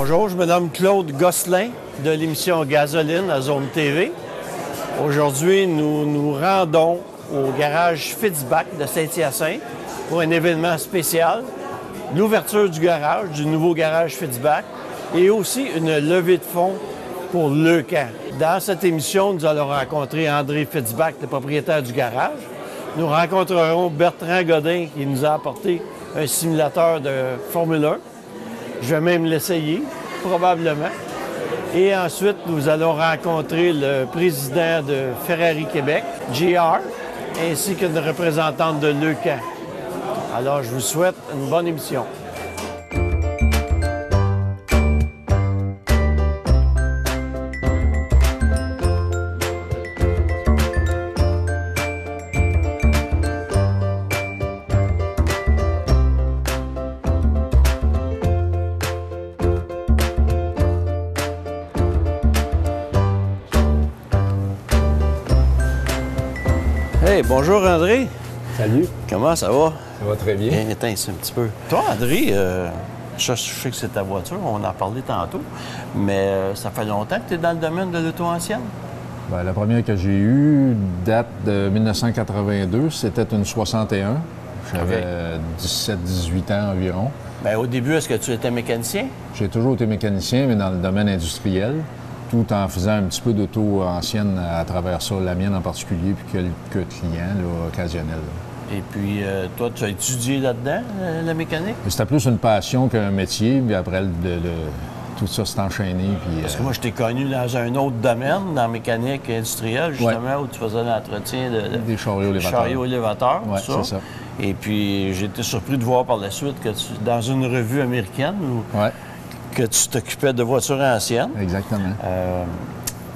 Bonjour, je me nomme Claude Gosselin de l'émission Gasoline à Zone TV. Aujourd'hui, nous nous rendons au garage Fitzbach de Saint-Hyacinthe pour un événement spécial, l'ouverture du garage, du nouveau garage Fitzbach et aussi une levée de fonds pour Leucan. Dans cette émission, nous allons rencontrer André Fitzbach, le propriétaire du garage. Nous rencontrerons Bertrand Godin qui nous a apporté un simulateur de Formule 1. Je vais même l'essayer, probablement. Et ensuite, nous allons rencontrer le président de Ferrari Québec, JR, ainsi qu'une représentante de Leucan. Alors, je vous souhaite une bonne émission. Hey, bonjour André. Salut. Comment ça va? Ça va très bien. Bien, éteins ici un petit peu. Toi, André, je sais que c'est ta voiture, on en parlait tantôt, mais ça fait longtemps que tu es dans le domaine de l'auto ancienne? Bien, la première que j'ai eue date de 1982. C'était une 61. J'avais 17-18 ans environ. Bien, au début, est-ce que tu étais mécanicien? J'ai toujours été mécanicien, mais dans le domaine industriel, tout en faisant un petit peu d'auto ancienne à travers ça, la mienne en particulier, puis quelques clients là, occasionnels. Et puis, toi, tu as étudié là-dedans, la mécanique? C'était plus une passion qu'un métier, puis après, tout ça s'est enchaîné. Puis, Parce que moi, je t'ai connu dans un autre domaine, dans la mécanique industrielle, justement, où tu faisais l'entretien des chariots élévateurs. Oui, c'est ça. Et puis, j'ai été surpris de voir par la suite que dans une revue américaine, que tu t'occupais de voitures anciennes. Exactement.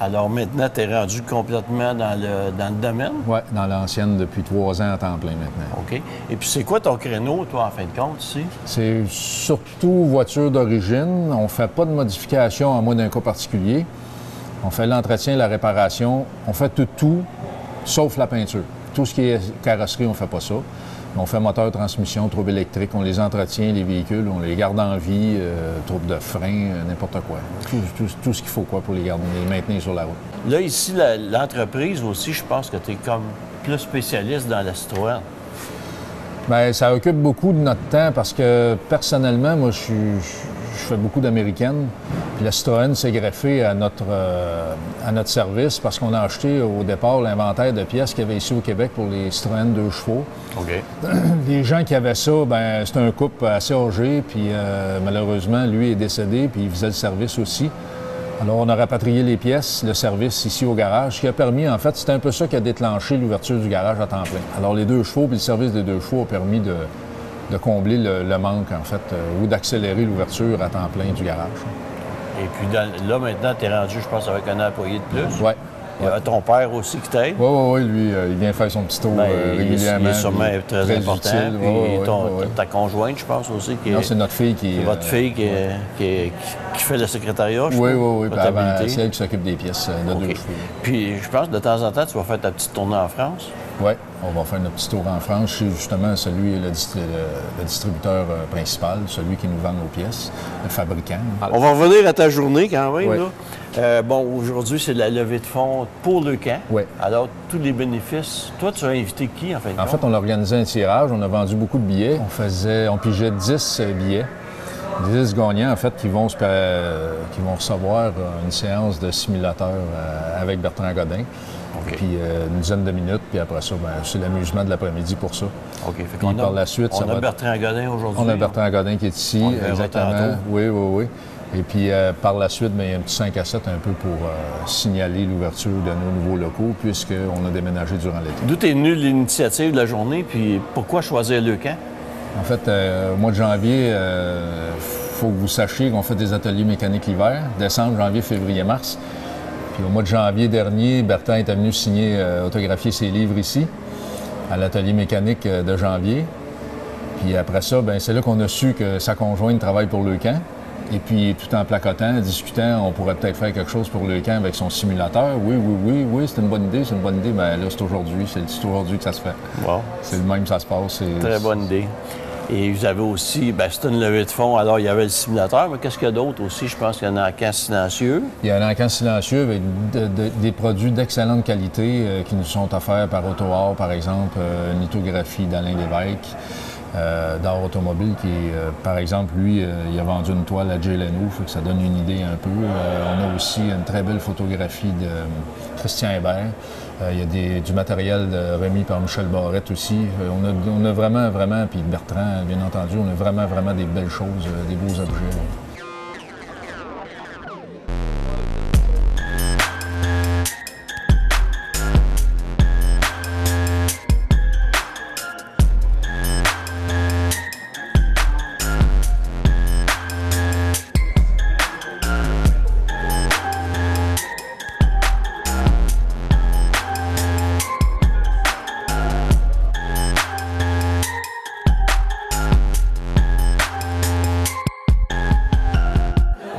Alors maintenant, tu es rendu complètement dans le domaine? Oui, dans l'ancienne depuis 3 ans à temps plein maintenant. OK. Et puis c'est quoi ton créneau, toi, en fin de compte, ici? C'est surtout voiture d'origine. On ne fait pas de modification à moins d'un cas particulier. On fait l'entretien, la réparation. On fait tout, sauf la peinture. Tout ce qui est carrosserie, on ne fait pas ça. On fait moteur, transmission, troubles électriques, on les entretient, les véhicules, on les garde en vie, troubles de frein, n'importe quoi. Tout ce qu'il faut pour les garder, les maintenir sur la route. Là, ici, l'entreprise aussi, je pense que tu es comme plus spécialiste dans la Citroën. Bien, ça occupe beaucoup de notre temps parce que, personnellement, moi, je fais beaucoup d'américaines. Puis la Citroën s'est greffée à notre service parce qu'on a acheté au départ l'inventaire de pièces qu'il y avait ici au Québec pour les Citroën 2 chevaux. OK. Les gens qui avaient ça, bien, c'était un couple assez âgé, puis malheureusement, lui est décédé, puis il faisait le service aussi. Alors, on a rapatrié les pièces, le service ici au garage, ce qui a permis, en fait, c'était un peu ça qui a déclenché l'ouverture du garage à temps plein. Alors, les 2 chevaux, puis le service des 2 chevaux a permis de combler le manque, en fait, ou d'accélérer l'ouverture à temps plein du garage. Et puis là, maintenant, tu es rendu, je pense, avec un employé de plus. Oui. Il y a ton père aussi qui t'aide. Oui, lui, il vient faire son petit tour régulièrement. Il est sûrement très important. Utile. Puis ta conjointe, je pense aussi. Non, c'est notre fille qui... C'est votre fille qui fait le secrétariat, je crois. Oui. Puis avant, c'est elle qui s'occupe des pièces de 2 chevaux. Puis je pense, de temps en temps, tu vas faire ta petite tournée en France. Oui, on va faire notre petit tour en France. C'est justement le distributeur principal, celui qui nous vend nos pièces, le fabricant. On va revenir à ta journée quand même. Oui. Là. Aujourd'hui, c'est la levée de fonds pour Leucan. Oui. Alors, tous les bénéfices. Toi, tu as invité qui, en fin de compte? En fait, on a organisé un tirage. On a vendu beaucoup de billets. On pigeait 10 billets. 10 gagnants, en fait, qui vont recevoir une séance de simulateur avec Bertrand Godin. Okay. Puis une dizaine de minutes, puis après ça, c'est l'amusement de l'après-midi pour ça. OK. Puis par la suite, on a Bertrand Godin aujourd'hui. On a Bertrand Godin qui est ici, exactement. Oui. Et puis par la suite, il y a un petit 5 à 7 un peu pour signaler l'ouverture de nos nouveaux locaux, puisqu'on a déménagé durant l'été. D'où est venue l'initiative de la journée, puis pourquoi choisir Leucan? En fait, au mois de janvier, faut que vous sachiez qu'on fait des ateliers mécaniques l'hiver, décembre, janvier, février, mars. Puis au mois de janvier dernier, Bertrand est venu signer, autographier ses livres ici, à l'atelier mécanique de janvier. Puis après ça, c'est là qu'on a su que sa conjointe travaille pour Leucan. Et puis, tout en placotant, discutant, on pourrait peut-être faire quelque chose pour Leucan avec son simulateur. Oui, c'est une bonne idée. Bien là, c'est aujourd'hui. C'est aujourd'hui que ça se fait. Wow. C'est le même que ça se passe. Très bonne idée. Et vous avez aussi, bien, c'est une levée de fonds, alors il y avait le simulateur, mais qu'est-ce qu'il y a d'autre aussi? Je pense qu'il y a un encan silencieux. Il y a un encan silencieux avec des produits d'excellente qualité qui nous sont offerts par AutoArt, par exemple, une lithographie d'Alain Lévesque, d'Art Automobile, qui, par exemple, lui, il a vendu une toile à Jay Leno, fait que ça donne une idée un peu. On a aussi une très belle photographie de Christian Hébert. Il y a du matériel remis par Michel Barrette aussi. On a vraiment, puis Bertrand, bien entendu, on a vraiment des belles choses, des beaux objets.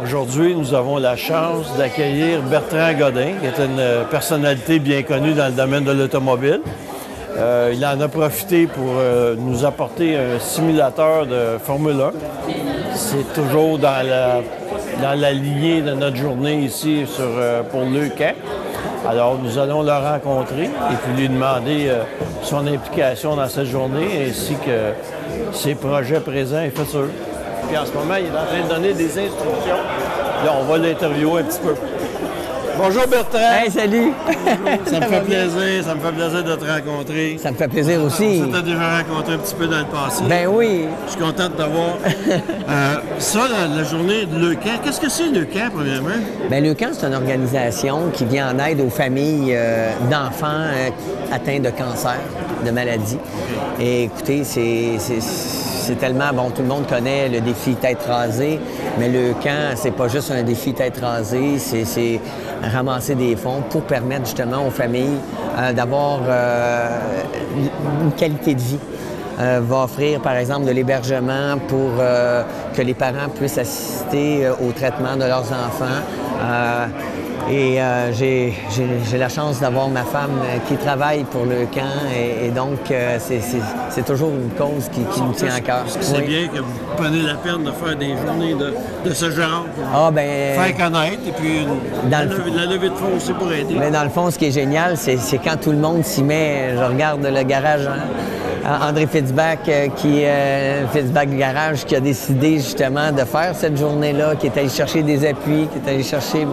Aujourd'hui, nous avons la chance d'accueillir Bertrand Godin, qui est une personnalité bien connue dans le domaine de l'automobile. Il en a profité pour nous apporter un simulateur de Formule 1. C'est toujours dans la lignée de notre journée ici pour le camp. Alors, nous allons le rencontrer et puis lui demander son implication dans cette journée ainsi que ses projets présents et futurs. Puis en ce moment, il est en train de donner des instructions. Là, on va l'interviewer un petit peu. Bonjour Bertrand! Hey, salut! Bonjour. Ça me fait plaisir de te rencontrer. Ça me fait plaisir aussi. On s'était déjà rencontré un petit peu dans le passé. Ben oui! Je suis content de t'avoir. Ça, la journée de Leucan, qu'est-ce que c'est Leucan, premièrement? Bien, Leucan, c'est une organisation qui vient en aide aux familles d'enfants atteints de cancer, de maladies. Et écoutez, c'est tellement, bon, tout le monde connaît le défi tête rasée, mais le camp, c'est pas juste un défi tête rasée, c'est ramasser des fonds pour permettre justement aux familles d'avoir une qualité de vie. Va offrir, par exemple, de l'hébergement pour que les parents puissent assister au traitement de leurs enfants. J'ai la chance d'avoir ma femme qui travaille pour le camp et donc c'est toujours une cause qui nous tient à cœur. C'est bien que vous prenez la peine de faire des journées de ce genre pour faire connaître et puis la levée de fonds aussi pour aider. Mais dans le fond, ce qui est génial, c'est quand tout le monde s'y met. Je regarde le garage, André Fitzbach, Fitzbach Garage, qui a décidé justement de faire cette journée-là, qui est allé chercher des appuis, qui est allé chercher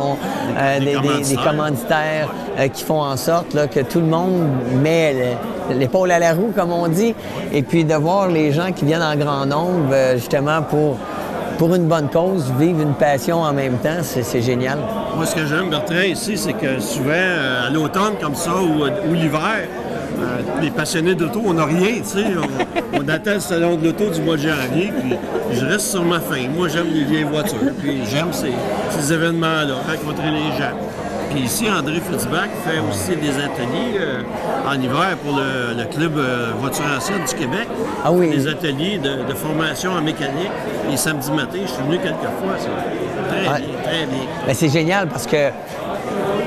des commanditaires qui font en sorte là, que tout le monde met l'épaule à la roue, comme on dit, et puis de voir les gens qui viennent en grand nombre, justement, pour une bonne cause, vivre une passion en même temps, c'est génial. Moi, ce que j'aime, Bertrand, ici, c'est que souvent, à l'automne comme ça, ou l'hiver, les passionnés d'auto, on n'a rien, tu sais. On attend le salon de l'auto du mois de janvier, puis je reste sur ma faim. Moi, j'aime les vieilles voitures, puis j'aime ces événements-là, rencontrer les gens. Puis ici, André Fitzbach fait aussi des ateliers en hiver pour le Club Voitures Anciennes du Québec. Ah oui. Des ateliers de formation en mécanique. Les samedis matins, je suis venu quelques fois, ça. Très bien. Bien, c'est génial parce que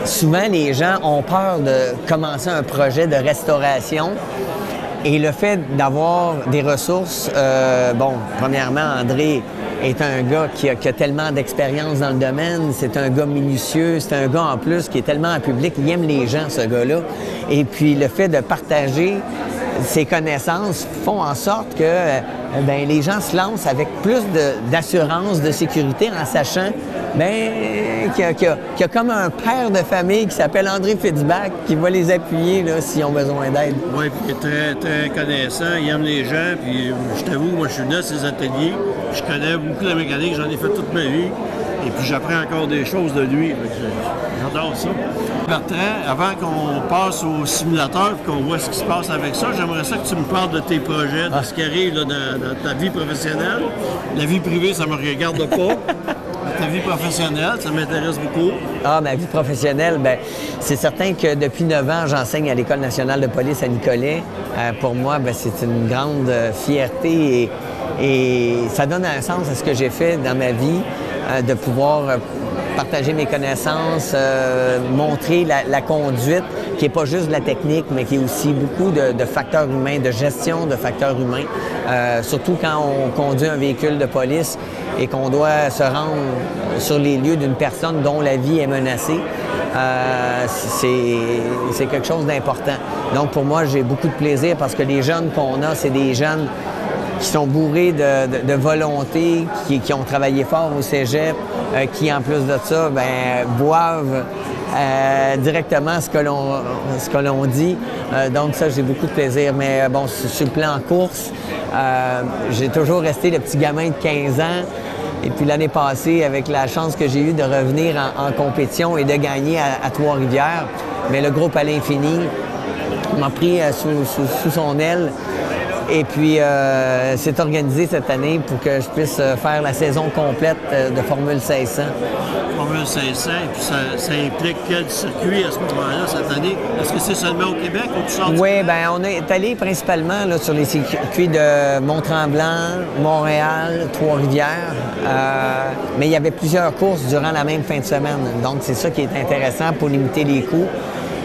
souvent, les gens ont peur de commencer un projet de restauration. Et le fait d'avoir des ressources, premièrement, André est un gars qui a tellement d'expérience dans le domaine, c'est un gars minutieux, c'est un gars en plus qui est tellement en public, il aime les gens, ce gars-là. Et puis le fait de partager ses connaisses font en sorte que les gens se lancent avec plus d'assurance, de sécurité, en sachant qu'il y a comme un père de famille qui s'appelle André Fitzbach qui va les appuyer là, s'ils ont besoin d'aide. Oui, puis il est très, très connaissant, il aime les gens, puis je t'avoue, moi je suis venu à ces ateliers, je connais beaucoup la mécanique, j'en ai fait toute ma vie, et puis j'apprends encore des choses de lui, j'adore ça. Bertrand, avant qu'on passe au simulateur et qu'on voit ce qui se passe avec ça, j'aimerais ça que tu me parles de tes projets, de ce qui arrive là, dans ta vie professionnelle. La vie privée, ça ne me regarde pas. Ta vie professionnelle, ça m'intéresse beaucoup. Ah, ma vie professionnelle, c'est certain que depuis 9 ans, j'enseigne à l'École nationale de police à Nicolet. Pour moi, c'est une grande fierté Et ça donne un sens à ce que j'ai fait dans ma vie, de pouvoir partager mes connaissances, montrer la conduite, qui n'est pas juste de la technique, mais qui est aussi beaucoup de facteurs humains, de gestion de facteurs humains. Surtout quand on conduit un véhicule de police et qu'on doit se rendre sur les lieux d'une personne dont la vie est menacée. C'est quelque chose d'important. Donc pour moi, j'ai beaucoup de plaisir parce que les jeunes qu'on a, c'est des jeunes qui sont bourrés de volonté, qui ont travaillé fort au cégep, qui en plus de ça, boivent directement ce que l'on dit. Donc ça, j'ai beaucoup de plaisir. Mais bon, sur le plan course, j'ai toujours resté le petit gamin de 15 ans. Et puis l'année passée, avec la chance que j'ai eue de revenir en compétition et de gagner à Trois-Rivières, mais le groupe à l'infini m'a pris sous son aile. Et puis, c'est organisé cette année pour que je puisse faire la saison complète de Formule 1600. Formule 1600, et puis ça implique quel circuit à ce moment-là, cette année? Est-ce que c'est seulement au Québec ou tu sors du Québec? Oui, bien, on est allé principalement là, sur les circuits de Mont-Tremblant, Montréal, Trois-Rivières. Mais il y avait plusieurs courses durant la même fin de semaine. Donc, c'est ça qui est intéressant pour limiter les coûts.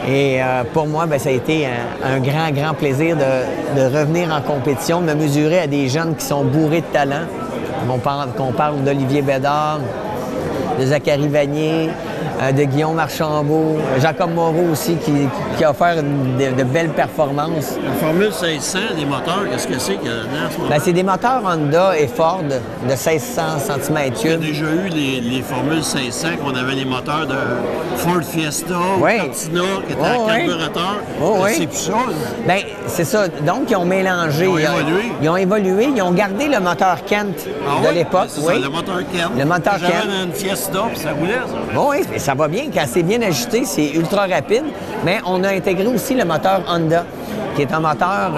Et pour moi, ça a été un grand plaisir de revenir en compétition, de me mesurer à des jeunes qui sont bourrés de talent. Qu'on parle d'Olivier Bédard, de Zachary Vanier, de Guillaume Archambault, Jacob Moreau aussi, qui a offert de belles performances. La Formule 1600, les moteurs, qu'est-ce que c'est qu'il y a dedans en ce moment? C'est des moteurs Honda et Ford de 1600 cm3. Il y a déjà eu les Formules 1600 qu'on avait les moteurs de Ford Fiesta, oui. Cortina, qui étaient à carburateur. C'est plus ça. Bien, c'est ça. Donc, ils ont mélangé. Ils ont évolué. Ils ont gardé le moteur Kent de l'époque. Oui, le moteur Kent. Le moteur Kent. J'avais une Fiesta, puis ça roulait, ça. Oui, ça va bien. Quand c'est bien ajusté, c'est ultra rapide. Mais on a intégré aussi le moteur Honda, qui est un moteur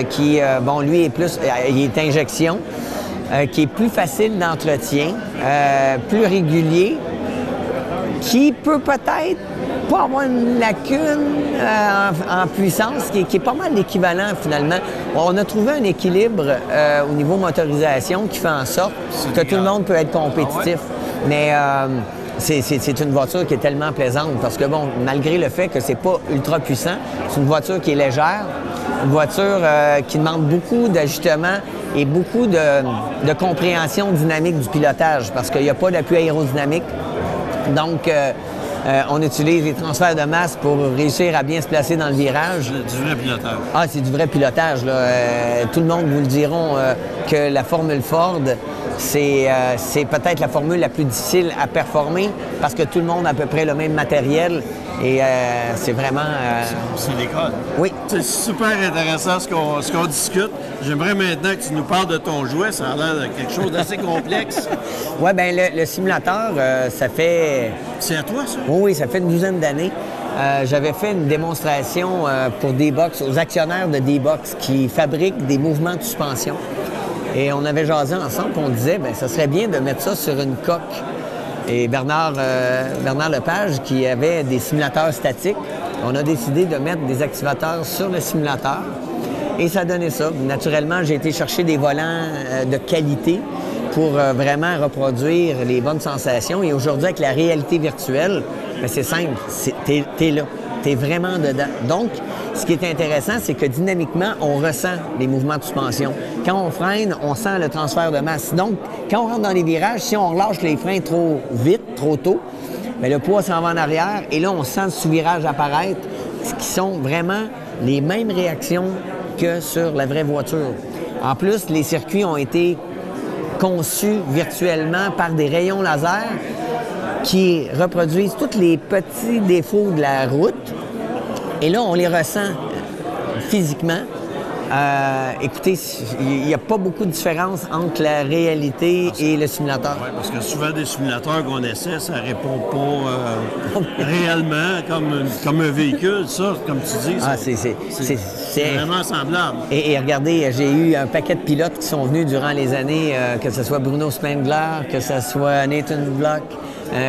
qui, lui, est plus... il est injection, qui est plus facile d'entretien, plus régulier, qui peut peut-être pas avoir une lacune en puissance, qui est pas mal l'équivalent, finalement. On a trouvé un équilibre au niveau motorisation qui fait en sorte que tout le monde peut être compétitif. Mais... c'est une voiture qui est tellement plaisante parce que, malgré le fait que c'est pas ultra puissant, c'est une voiture qui est légère, une voiture qui demande beaucoup d'ajustements et beaucoup de compréhension dynamique du pilotage parce qu'il n'y a pas d'appui aérodynamique. Donc, on utilise les transferts de masse pour réussir à bien se placer dans le virage. Du vrai pilotage. Ah, c'est du vrai pilotage, là. Tout le monde vous le diront que la Formule Ford, c'est peut-être la formule la plus difficile à performer parce que tout le monde a à peu près le même matériel et c'est vraiment... C'est l'école. Oui. C'est super intéressant ce qu'on discute. J'aimerais maintenant que tu nous parles de ton jouet. Ça a l'air de quelque chose d'assez complexe. Oui, bien, le simulateur, ça fait... C'est à toi, ça? Oui, ça fait une douzaine d'années. J'avais fait une démonstration pour D-Box, aux actionnaires de D-Box qui fabriquent des mouvements de suspension. Et on avait jasé ensemble, on disait, ça serait bien de mettre ça sur une coque. Et Bernard Lepage, qui avait des simulateurs statiques, on a décidé de mettre des activateurs sur le simulateur. Et ça donnait ça. Naturellement, j'ai été chercher des volants de qualité pour vraiment reproduire les bonnes sensations. Et aujourd'hui, avec la réalité virtuelle, c'est simple, t'es là. T'es vraiment dedans. Donc, ce qui est intéressant, c'est que dynamiquement, on ressent les mouvements de suspension. Quand on freine, on sent le transfert de masse. Donc, quand on rentre dans les virages, si on relâche les freins trop vite, trop tôt, le poids s'en va en arrière et là, on sent le sous-virage apparaître, ce qui sont vraiment les mêmes réactions que sur la vraie voiture. En plus, les circuits ont été conçus virtuellement par des rayons laser qui reproduisent tous les petits défauts de la route. Et là, on les ressent physiquement. Écoutez, il n'y a pas beaucoup de différence entre la réalité et le simulateur. Oui, parce que souvent, des simulateurs qu'on essaie, ça ne répond pas réellement comme un véhicule, ça, comme tu dis. C'est vraiment semblable. Et regardez, j'ai eu un paquet de pilotes qui sont venus durant les années, que ce soit Bruno Spengler, que ce soit Nathan Block,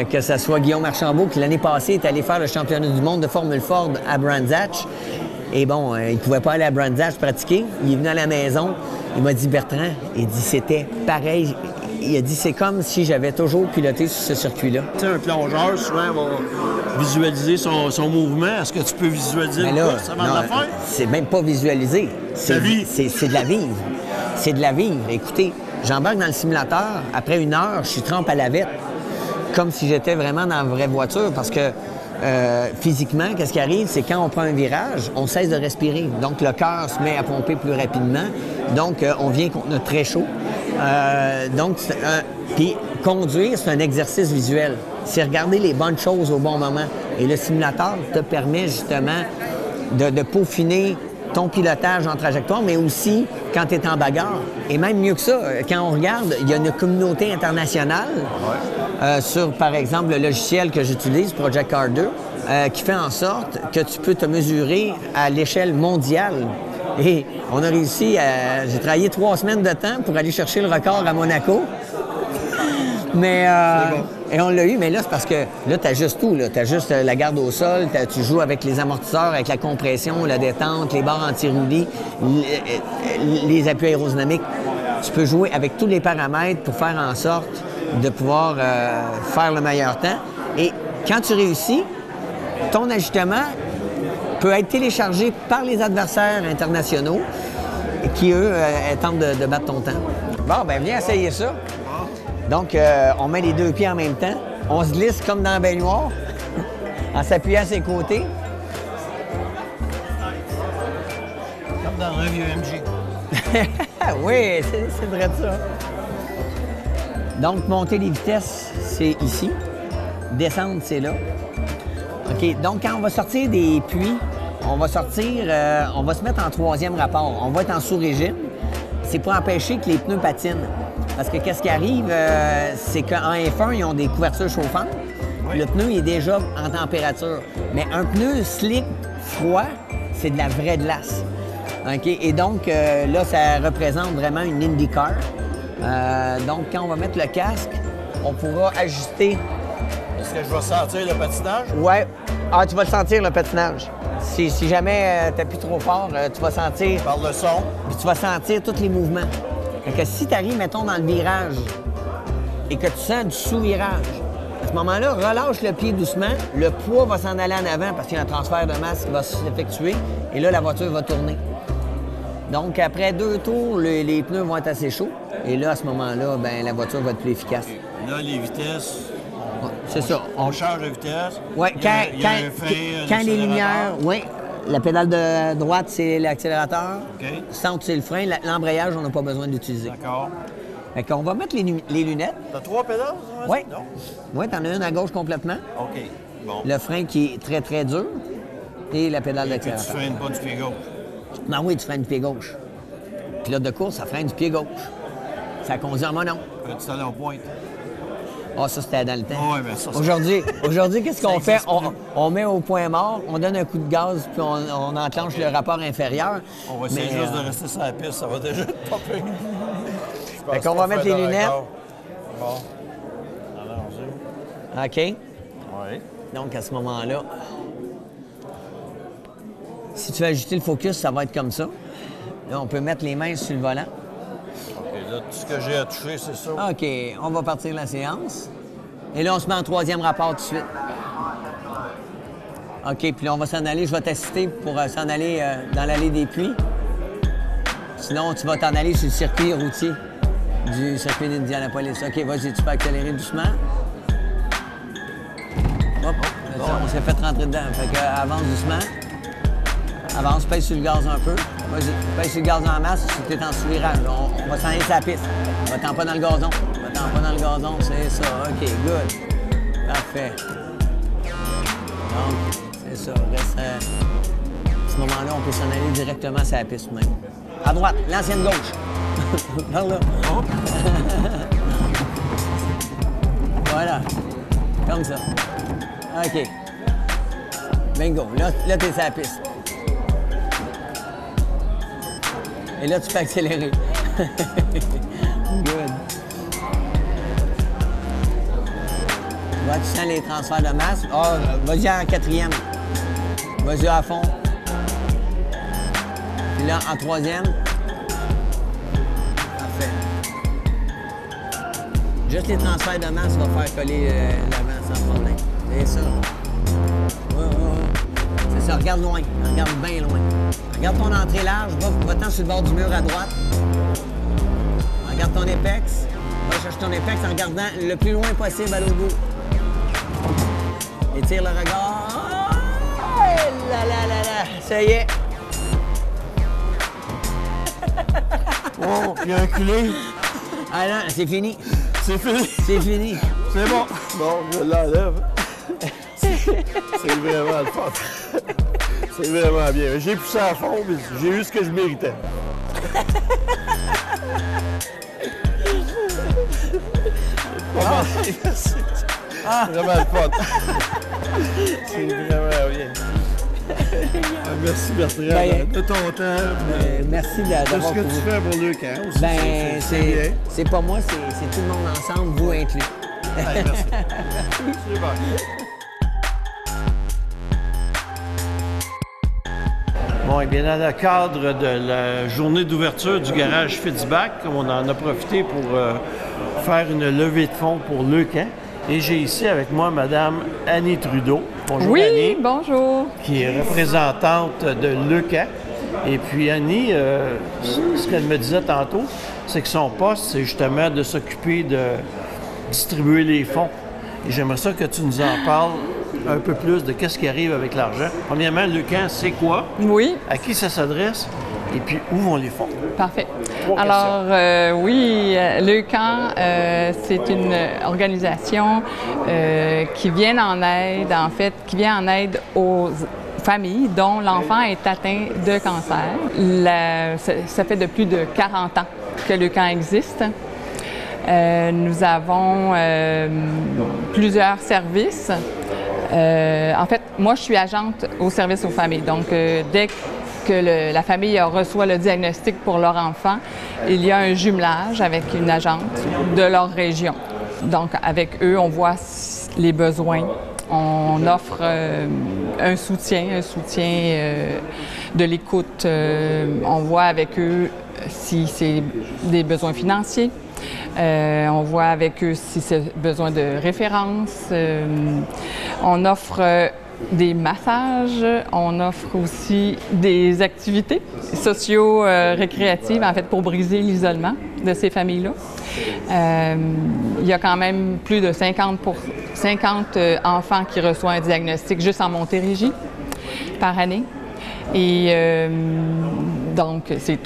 que ce soit Guillaume Archambault, qui l'année passée est allé faire le championnat du monde de Formule Ford à Brands Hatch. Et bon, il ne pouvait pas aller à Branzage pratiquer. Il est venu à la maison. Il m'a dit, Bertrand, il dit, c'était pareil. Il a dit, c'est comme si j'avais toujours piloté sur ce circuit-là. Tu sais, un plongeur, souvent, va visualiser son mouvement. Est-ce que tu peux visualiser Mais le là, course avant de la faire? c'est même pas visualiser. C'est de la vivre. C'est de la vivre. Écoutez, j'embarque dans le simulateur. Après 1 heure, je suis trempe à la vette. Comme si j'étais vraiment dans la vraie voiture. Parce que physiquement, qu'est-ce qui arrive? C'est quand on prend un virage, on cesse de respirer. Donc, le cœur se met à pomper plus rapidement. Donc, on vient contre notre très chaud. Puis conduire, c'est un exercice visuel. C'est regarder les bonnes choses au bon moment. Et le simulateur te permet justement de peaufiner ton pilotage en trajectoire, mais aussi quand tu es en bagarre. Et même mieux que ça, quand on regarde, il y a une communauté internationale sur, par exemple, le logiciel que j'utilise, Project Car 2, qui fait en sorte que tu peux te mesurer à l'échelle mondiale. Et on a réussi à... J'ai travaillé 3 semaines de temps pour aller chercher le record à Monaco. Mais... bon. Et on l'a eu, mais là, c'est parce que là, tu ajustes tout. Tu ajustes la garde au sol, tu joues avec les amortisseurs, avec la compression, la détente, les barres anti-roulis, les appuis aérodynamiques. Tu peux jouer avec tous les paramètres pour faire en sorte de pouvoir faire le meilleur temps. Et quand tu réussis, ton ajustement peut être téléchargé par les adversaires internationaux qui, eux, tentent de battre ton temps. Bon, ben viens essayer ça. Donc, on met les 2 pieds en même temps. On se glisse comme dans la baignoire, en s'appuyant à ses côtés. Comme dans un vieux MG. Oui, c'est vrai de ça. Donc, monter les vitesses, c'est ici. Descendre, c'est là. OK, donc quand on va sortir des puits, on va se mettre en 3e rapport. On va être en sous-régime. C'est pour empêcher que les pneus patinent. Parce que qu'est-ce qui arrive, c'est qu'en F1, ils ont des couvertures chauffantes. Oui. Le pneu il est déjà en température. Mais un pneu slick, froid, c'est de la vraie glace. Okay? Et donc, là, ça représente vraiment une IndyCar. Donc, quand on va mettre le casque, on pourra ajuster. Est-ce que je vais sentir le patinage? Oui. Ah, tu vas sentir, le patinage. Si jamais tu appuies trop fort, tu vas sentir... Par le son? Puis tu vas sentir tous les mouvements. Fait que si tu arrives, mettons, dans le virage et que tu sens du sous-virage, à ce moment-là, relâche le pied doucement, le poids va s'en aller en avant parce qu'il y a un transfert de masse qui va s'effectuer et là, la voiture va tourner. Donc, après 2 tours, les pneus vont être assez chauds et là, à ce moment-là, ben la voiture va être plus efficace. Là, les vitesses... Ouais, c'est ça. On change de vitesse. Oui, quand les lumières... Oui. La pédale de droite, c'est l'accélérateur. OK. Centre, c'est le frein. L'embrayage, on n'a pas besoin d'utiliser. D'accord. Fait qu'on va mettre les lunettes. T'as 3 pédales? Oui. Non? Oui, t'en as une à gauche complètement. OK. Bon. Le frein qui est très, très dur. Et la pédale d'accélérateur. Tu freines pas du pied gauche? Non, oui, tu freines du pied gauche. Pilote de course, ça freine du pied gauche. Ça conduit en monon. Tu t'allais en pointe? Ah, ça, c'était dans le temps. Oui, mais ça... Aujourd'hui, qu'est-ce qu'on fait? On met au point mort, on donne un coup de gaz, puis on enclenche le rapport inférieur. On va essayer juste de rester sur la piste, ça va déjà être pas pire. Fait qu'on va mettre les lunettes. Bon. OK. Oui. Donc, à ce moment-là, si tu veux ajuster le focus, ça va être comme ça. Là, on peut mettre les mains sur le volant. OK, là, tout ce que j'ai à toucher, c'est ça. OK, on va partir la séance. Et là, on se met en 3e rapport tout de suite. OK, puis là, on va s'en aller. Je vais t'assister pour s'en aller dans l'allée des puits. Sinon, tu vas t'en aller sur le circuit routier du circuit d'Indianapolis. OK, vas-y, tu peux accélérer doucement. Hop, on s'est fait rentrer dedans. Fait que avance doucement. Avance, pèse sur le gaz un peu. Vas-y, pèse sur le gaz en masse si tu es en sous-virage. On va s'en aller sur la piste. Va-t'en pas dans le gazon. Va-t'en pas dans le gazon, c'est ça. OK, good. Parfait. Donc, c'est ça. Reste, à ce moment-là, on peut s'en aller directement sur la piste même. À droite, l'ancienne gauche. Par là. Voilà. Comme ça. OK. Bingo. Là t'es sur la piste. Et là, tu peux accélérer. Good. Là, tu sens les transferts de masse. Ah, vas-y en 4e. Vas-y à fond. Puis là, en troisième. Parfait. Juste les transferts de masse va faire coller l'avant sans problème. C'est ça. C'est ça, regarde loin. Regarde bien loin. Regarde ton entrée large, va-t'en sur le bord du mur à droite. Regarde ton épex. Va chercher ton épex en regardant le plus loin possible à l'autre bout. Étire le regard. Oh, là, là, là, là. Ça y est. Oh, il y a un culé. Ah non, c'est fini. C'est fini. C'est fini. C'est bon. Bon, je l'enlève. C'est vraiment le fun. C'est vraiment bien. J'ai poussé à fond, mais j'ai eu ce que je méritais. C'est vraiment le fun. C'est vraiment bien. Merci Bertrand de ton temps. Merci De ce d'avoir que tu fais pour le camp aussi. Ben, c'est bien. c'est pas moi, c'est tout le monde ensemble, vous inclus. Ouais, merci. Super. Bon, et bien, dans le cadre de la journée d'ouverture du garage Fitzbach, on en a profité pour faire une levée de fonds pour le camp. Et j'ai ici avec moi Mme Annie Trudeau. Bonjour Oui, Annie. bonjour. Qui est représentante de l'ECA. Et puis Annie, ce qu'elle me disait tantôt, c'est que son poste, c'est justement de s'occuper de distribuer les fonds. Et j'aimerais ça que tu nous en parles un peu plus de qu'est-ce qui arrive avec l'argent. Premièrement, l'ECA, c'est quoi? Oui, À qui ça s'adresse? Et puis, où vont les fonds? parfait. Trois Alors, oui, le camp, c'est une organisation qui vient en aide, en fait, qui vient en aide aux familles dont l'enfant est atteint de cancer. Ça fait de plus de 40 ans que le camp existe. Nous avons plusieurs services. En fait, moi, je suis agente au service aux familles. Donc, dès que la famille reçoit le diagnostic pour leur enfant, il y a un jumelage avec une agente de leur région. Donc, avec eux, on voit les besoins. On offre un soutien de l'écoute. On voit avec eux si c'est des besoins financiers. On voit avec eux si c'est besoin de références. On offre des massages. On offre aussi des activités socio-récréatives, en fait, pour briser l'isolement de ces familles-là. Il y a quand même plus de 50 enfants qui reçoivent un diagnostic juste en Montérégie par année. Et donc, c'est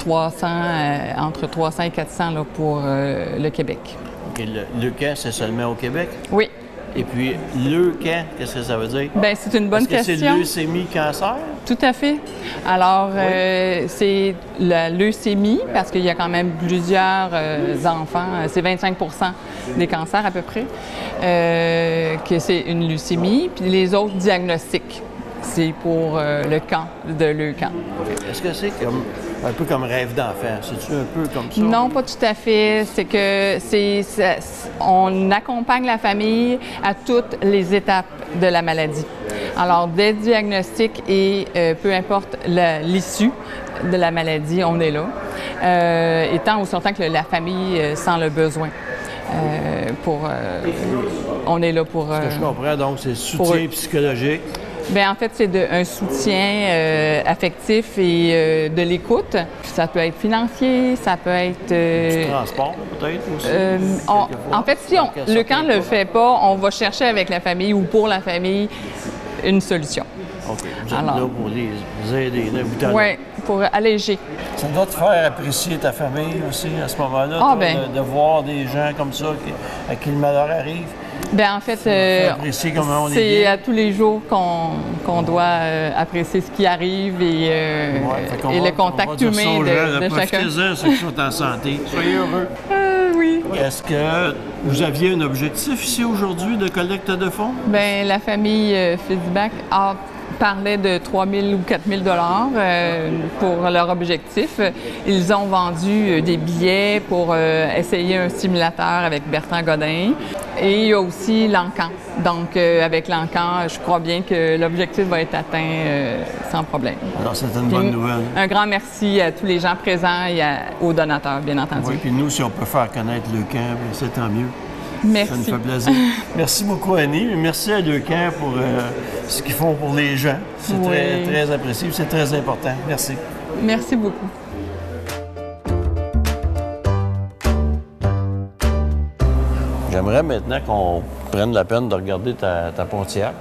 entre 300 et 400 là, pour le Québec. OK, le camp, c'est seulement au Québec? Oui. Et puis, le camp, qu'est-ce que ça veut dire? Bien, c'est une bonne question. Est-ce que c'est leucémie cancer? Tout à fait. Alors, c'est la leucémie, parce qu'il y a quand même plusieurs enfants, c'est 25 des cancers à peu près, que c'est une leucémie. Puis les autres diagnostics, c'est pour le camp de l'EUCAN. Est-ce que c'est un peu comme rêve d'enfant? C'est-tu un peu comme ça? Non, pas tout à fait. C'est que on accompagne la famille à toutes les étapes de la maladie. Alors, dès le diagnostic et peu importe l'issue de la maladie, on est là. Étant aussi longtemps que la famille sent le besoin. On est là pour... Ce que je comprends, donc, c'est soutien psychologique. Bien, en fait, c'est un soutien affectif et de l'écoute. Ça peut être financier, ça peut être... Du transport, peut-être, aussi? En fait, si le camp ne le fait pas, on va chercher avec la famille ou pour la famille une solution. OK. Vous êtes là pour les aider d'un bout à l'autre. Oui, pour alléger. Ça doit te faire apprécier ta famille aussi à ce moment-là, Ah, toi, ben. de voir des gens comme ça à qui le malheur arrive. Bien, en fait, apprécier comment on est c'est bien. à tous les jours qu'on doit apprécier ce qui arrive et le contact humain de chacun. Profitez-en, ceux qui sont en santé. Soyez heureux. Oui. Est-ce que vous aviez un objectif ici aujourd'hui de collecte de fonds? Bien, la famille Fitzbach a parlaient de 3 000 ou 4 000 pour leur objectif. Ils ont vendu des billets pour essayer un simulateur avec Bertrand Godin. Et il y a aussi l'Encan. Donc, avec l'Encan, je crois bien que l'objectif va être atteint sans problème. Alors, c'est une bonne nouvelle. Un grand merci à tous les gens présents et aux donateurs, bien entendu. Oui, puis nous, si on peut faire connaître Leucan, c'est tant mieux. Merci. Ça nous fait plaisir. Merci beaucoup, Annie. Merci à Leucan pour ce qu'ils font pour les gens. C'est très apprécié, c'est très important. Merci. Merci beaucoup. J'aimerais maintenant qu'on prenne la peine de regarder ta Pontiac,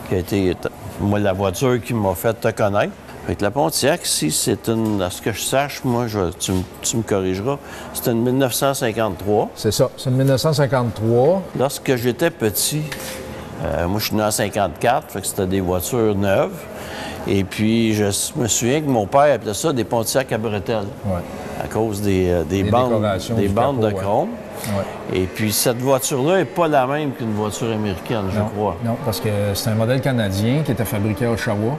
qui a été, moi, la voiture qui m'a fait te connaître. Fait que la Pontiac, si c'est une, à ce que je sache, moi, tu me corrigeras, c'est une 1953. C'est ça, c'est une 1953. Lorsque j'étais petit, moi, je suis né en 54, fait que c'était des voitures neuves. Et puis, je me souviens que mon père appelait ça des Pontiac à bretelles, à cause des bandes de chrome. Ouais. Et puis, cette voiture-là n'est pas la même qu'une voiture américaine, je crois. Non, parce que c'est un modèle canadien qui était fabriqué à Oshawa.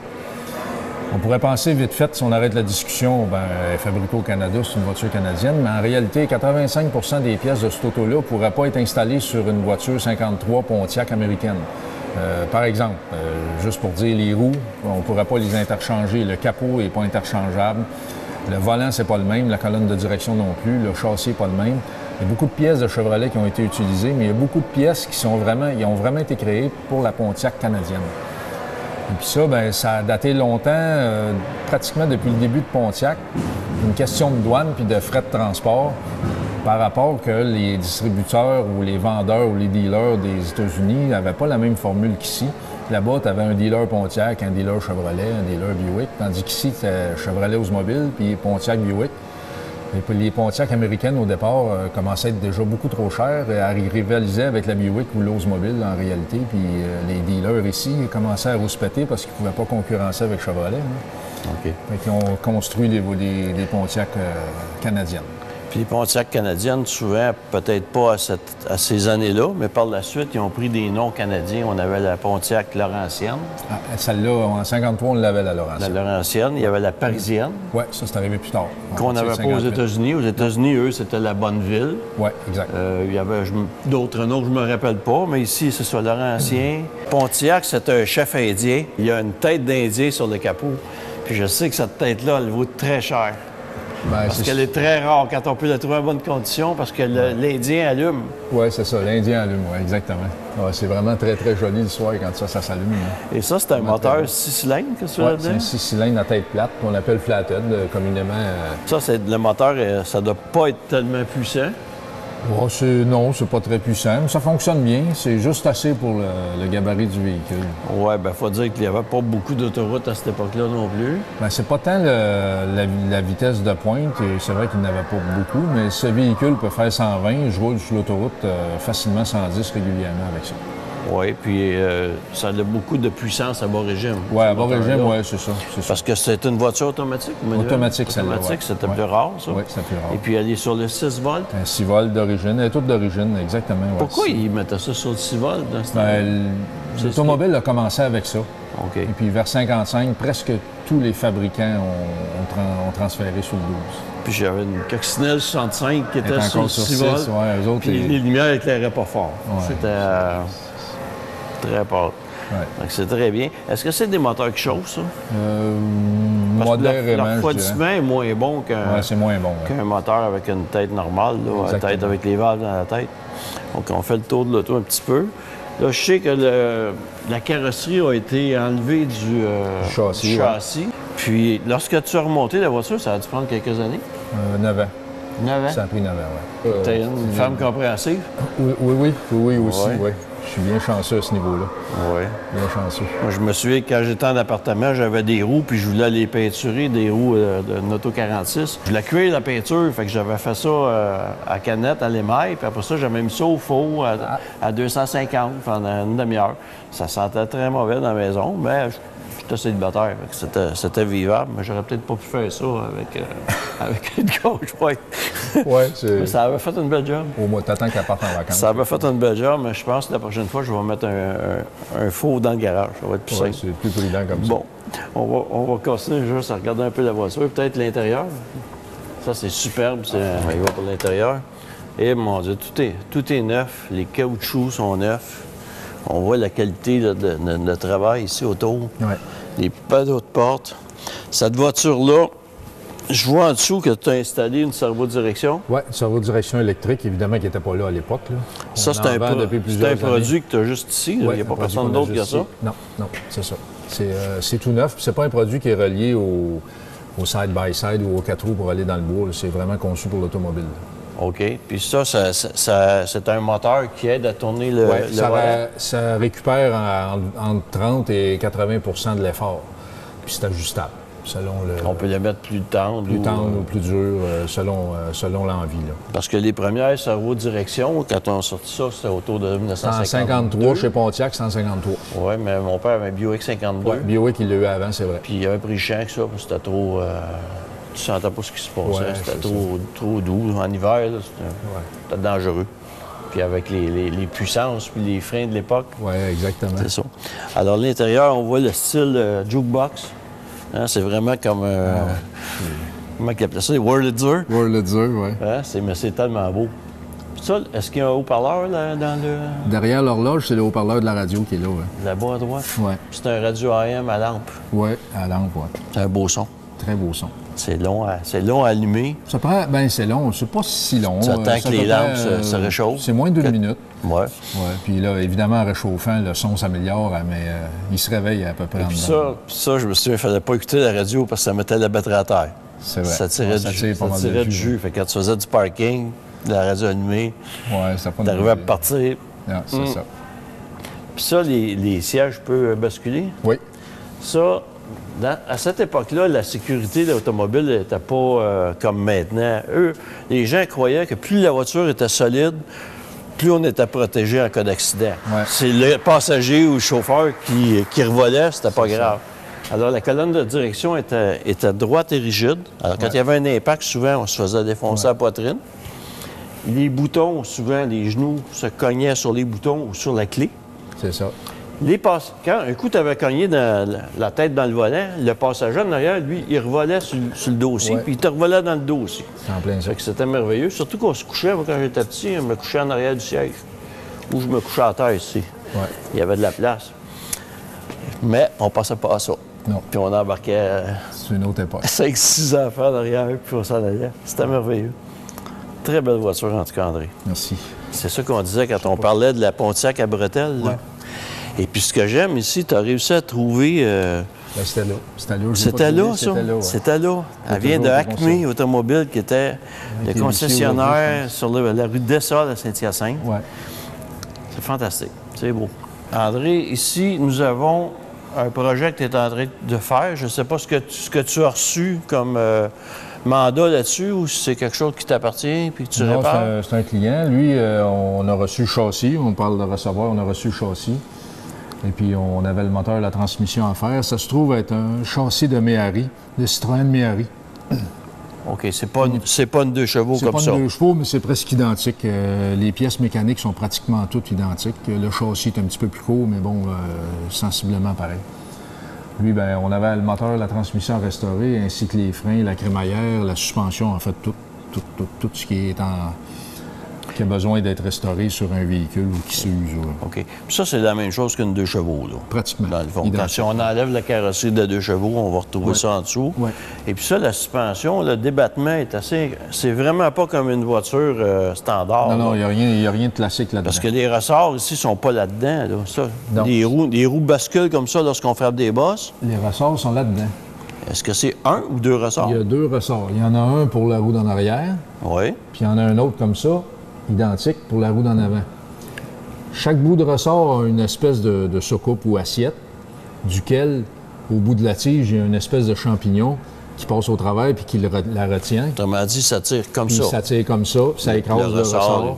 On pourrait penser vite fait, si on arrête la discussion, elle est fabriquée au Canada, c'est une voiture canadienne, mais en réalité, 85 des pièces de cette auto-là ne pourraient pas être installées sur une voiture 53 Pontiac américaine. Par exemple, juste pour dire, les roues, on ne pourrait pas les interchanger. Le capot n'est pas interchangeable. Le volant, c'est pas le même. La colonne de direction non plus. Le châssis n'est pas le même. Il y a beaucoup de pièces de Chevrolet qui ont été utilisées, mais il y a beaucoup de pièces qui ont vraiment été créées pour la Pontiac canadienne. Et puis ça, ça a daté longtemps, pratiquement depuis le début de Pontiac. Une question de douane puis de frais de transport par rapport que les distributeurs ou les vendeurs ou les dealers des États-Unis n'avaient pas la même formule qu'ici. Là-bas, tu avais un dealer Pontiac, un dealer Chevrolet, un dealer Buick, tandis qu'ici, c'était Chevrolet Oldsmobile puis Pontiac Buick. Et puis les Pontiac américaines, au départ, commençaient à être déjà beaucoup trop chères et à rivaliser avec la Buick ou l'Oldsmobile, en réalité. Puis les dealers ici commençaient à rouspéter parce qu'ils ne pouvaient pas concurrencer avec Chevrolet. OK. Fait qu'ils ont construit des Pontiac canadiennes. Puis les Pontiac canadiennes, souvent, peut-être pas à ces années-là, mais par la suite, ils ont pris des noms canadiens. On avait la Pontiac Laurentienne. Ah, celle-là, en 53, on l'avait, la Laurentienne. La Laurentienne. Il y avait la Parisienne. Oui, ça, c'est arrivé plus tard. Qu'on n'avait pas aux États-Unis. Aux États-Unis, eux, c'était la Bonneville. Oui, exact. Il y avait d'autres noms que je ne me rappelle pas, mais ici, c'est ça, Laurentien. Pontiac, c'est un chef indien. Il y a une tête d'Indien sur le capot. Puis je sais que cette tête-là, elle vaut très cher. Parce qu'elle est très rare quand on peut la trouver en bonne condition, parce que l'Indien allume. Oui, c'est ça, l'Indien allume, oui, exactement. Ouais, c'est vraiment très, très joli le soir quand ça s'allume. Et ça, c'est un moteur 6 cylindres, qu'est-ce que tu veux dire? C'est un 6 cylindres à tête plate, qu'on appelle flathead, communément. Ça, le moteur, ça doit pas être tellement puissant. Oh, non, c'est pas très puissant. Ça fonctionne bien. C'est juste assez pour le gabarit du véhicule. Oui, bien, il faut dire qu'il n'y avait pas beaucoup d'autoroutes à cette époque-là non plus. Bien, c'est pas tant la vitesse de pointe. C'est vrai qu'il n'avait pas beaucoup, mais ce véhicule peut faire 120. Je roule sur l'autoroute facilement 110 régulièrement avec ça. Oui, puis ça a beaucoup de puissance à bas régime. Oui, à bas régime, oui, c'est ça. Parce que c'est une voiture automatique? Automatique, celle-là. Automatique, c'était plus rare, ça? Oui, c'est plus rare. Et puis elle est sur le 6 volts? Un 6 volts d'origine. Elle est toute d'origine, exactement. Ouais. Pourquoi ils mettaient ça sur le 6 volts? L'automobile a commencé avec ça. OK. Et puis vers 55, presque tous les fabricants ont transféré sur le 12. Puis j'avais une coccinelle 65 qui était sur le 6 volts. Ouais, eux autres, puis les lumières n'éclairaient pas fort. Ouais. C'était très pâle. Ouais. Donc c'est très bien. Est-ce que c'est des moteurs qui chauffent, ça? Modérément, leur refroidissement est moins bon c'est moins bon. qu'un moteur avec une tête normale, là, une tête avec les valves dans la tête. Donc on fait le tour de l'auto un petit peu. Là, je sais que la carrosserie a été enlevée du châssis. Puis lorsque tu as remonté la voiture, ça a dû prendre quelques années? 9 ans. 9 ans? Ça a pris 9 ans, oui. T'es une femme compréhensive? Oui, aussi, oui. Je suis bien chanceux à ce niveau-là. Oui. Bien chanceux. Moi, je me souviens que quand j'étais en appartement, j'avais des roues, puis je voulais les peinturer, des roues de Auto 46. Je voulais cuire la peinture, fait que j'avais fait ça à canette, à l'émail, puis après ça, j'avais mis ça au four à 250 pendant une demi-heure. Ça sentait très mauvais dans la maison, mais J'étais célibataire, fait que c'était vivable, mais j'aurais peut-être pas pu faire ça avec une coach. Ouais. Ouais, Mais ça avait fait une belle job. Au moins, t'attends qu'elle parte en vacances. Ça avait fait une belle job, mais je pense que la prochaine fois, je vais mettre un faux dans le garage. Ça va être plus Ouais, simple. c'est plus prudent comme ça. Bon, on va continuer juste à regarder un peu la voiture, peut-être l'intérieur. Ça, c'est superbe. On y va pour l'intérieur. Et mon Dieu, tout est neuf. Les caoutchoucs sont neufs. On voit la qualité là, de travail ici autour. Ouais. Les panneaux de porte. Cette voiture-là, je vois en dessous que tu as installé une servo-direction. Oui, servo-direction électrique, évidemment, qui n'était pas là à l'époque. Là. Ça, c'est un produit que tu as juste ici. Il n'y a pas personne d'autre qui a ça. Non, c'est ça. C'est tout neuf. C'est pas un produit qui est relié au side-by-side ou au 4 roues pour aller dans le bois. C'est vraiment conçu pour l'automobile. OK. Puis ça, c'est un moteur qui aide à tourner le volant. Ça récupère entre 30 et 80 de l'effort. Puis c'est ajustable. Selon on peut le mettre plus tendre. Plus tendre ou plus dur, selon l'envie. Là. Parce que les premières servo-direction, quand on a sorti ça, c'était autour de 1953. 153 chez Pontiac, 153. Oui, mais mon père avait un Buick 52. Oui, Buick, il l'a eu avant, c'est vrai. Puis il avait pris cher que ça, parce que c'était trop... tu sentais pas ce qui se passait. Ouais, c'était trop doux. En hiver, c'était dangereux. Puis avec les puissances puis les freins de l'époque. Oui, exactement. C'est ça. Alors, l'intérieur, on voit le style jukebox. Hein, c'est vraiment comme... comment ils appelaient ça? Des Wurlitzer. Wurlitzer, oui. Hein, mais c'est tellement beau. Puis ça, est-ce qu'il y a un haut-parleur là, dans le... Derrière l'horloge, c'est le haut-parleur de la radio qui est là. Ouais. Là-bas à droite? Oui. C'est un radio AM à lampe. Oui, à lampe, oui. C'est un beau son. Très beau son. C'est long à allumer. Ça prend... Bien, c'est long. C'est pas si long. Tu attends que les lampes se réchauffent. C'est moins de 2 minutes. Oui. Ouais. Puis là, évidemment, en réchauffant, le son s'améliore, mais il se réveille à peu près en dedans. Puis ça, je me souviens, il ne fallait pas écouter la radio parce que ça mettait la batterie à terre. C'est vrai. Ça tirait du jus. Fait que quand tu faisais du parking, la radio allumée, t'arrivais à partir. Non, c'est ça. Puis ça, les sièges peuvent basculer. Oui. Ça, à cette époque-là, la sécurité de l'automobile n'était pas comme maintenant. Les gens croyaient que plus la voiture était solide, plus on était protégé en cas d'accident. Ouais. C'est le passager ou le chauffeur qui revolait, c'était pas grave. Alors, la colonne de direction était droite et rigide. Alors, quand il y avait un impact, souvent, on se faisait défoncer la poitrine. Les boutons, les genoux se cognaient sur les boutons ou sur la clé. C'est ça. Quand un coup, tu avais cogné la tête dans le volant, le passager en arrière, lui, il revolait sur le dossier, puis il te revolait dans le dos aussi. C'est en plein ça. Fait que c'était merveilleux. Surtout qu'on se couchait, moi, quand j'étais petit, je me couchais en arrière du siège. Ou je me couchais à terre ici. Ouais. Il y avait de la place. Mais on passait pas à ça. Non. Puis on embarquait c'est une autre époque. 5-6 enfants derrière, puis on s'en allait. C'était merveilleux. Très belle voiture, en tout cas, André. Merci. C'est ça qu'on disait quand on parlait de la Pontiac à bretelles. Ouais. Et puis ce que j'aime ici, tu as réussi à trouver... C'était là. C'était là, ça? C'était là. Elle vient de Acme Automobile, qui était le concessionnaire sur la rue Dessal à Saint-Hyacinthe. Oui. C'est fantastique. C'est beau. André, ici, nous avons un projet que tu es en train de faire. Je ne sais pas ce que tu as reçu comme mandat là-dessus ou si c'est quelque chose qui t'appartient puis que tu répares. C'est un client. Lui, on a reçu le châssis. On parle de recevoir. On a reçu le châssis. Et puis, on avait le moteur et la transmission à faire. Ça se trouve être un châssis de Méhari, de Citroën Méhari. OK. C'est pas une 2 chevaux comme ça. C'est pas une 2 chevaux, mais c'est presque identique. Les pièces mécaniques sont pratiquement toutes identiques. Le châssis est un petit peu plus court, mais bon, sensiblement pareil. Lui, bien, on avait le moteur, la transmission restaurée, ainsi que les freins, la crémaillère, la suspension, en fait, tout ce qui est qui a besoin d'être restauré sur un véhicule ou qui s'use. OK. Puis ça, c'est la même chose qu'une 2 chevaux, là. Pratiquement. Dans le fond. Si on enlève la carrosserie de 2 chevaux, on va retrouver ça en dessous. Ouais. Et puis ça, la suspension, le débattement est assez... C'est vraiment pas comme une voiture standard. Non, il n'y a rien de classique là-dedans. Parce que les ressorts ici sont pas là-dedans, là. Ça. Les roues basculent comme ça lorsqu'on frappe des bosses. Les ressorts sont là-dedans. Est-ce que c'est 1 ou 2 ressorts? Il y a 2 ressorts. Il y en a un pour la roue d'en arrière. Oui. Puis il y en a un autre comme ça, identique pour la roue d'en avant. Chaque bout de ressort a une espèce de soucoupe ou assiette, duquel, au bout de la tige, il y a une espèce de champignon qui passe au travers puis qui la retient. Autrement dit, ça tire comme puis ça. Ça tire comme ça, puis ça écrase le ressort.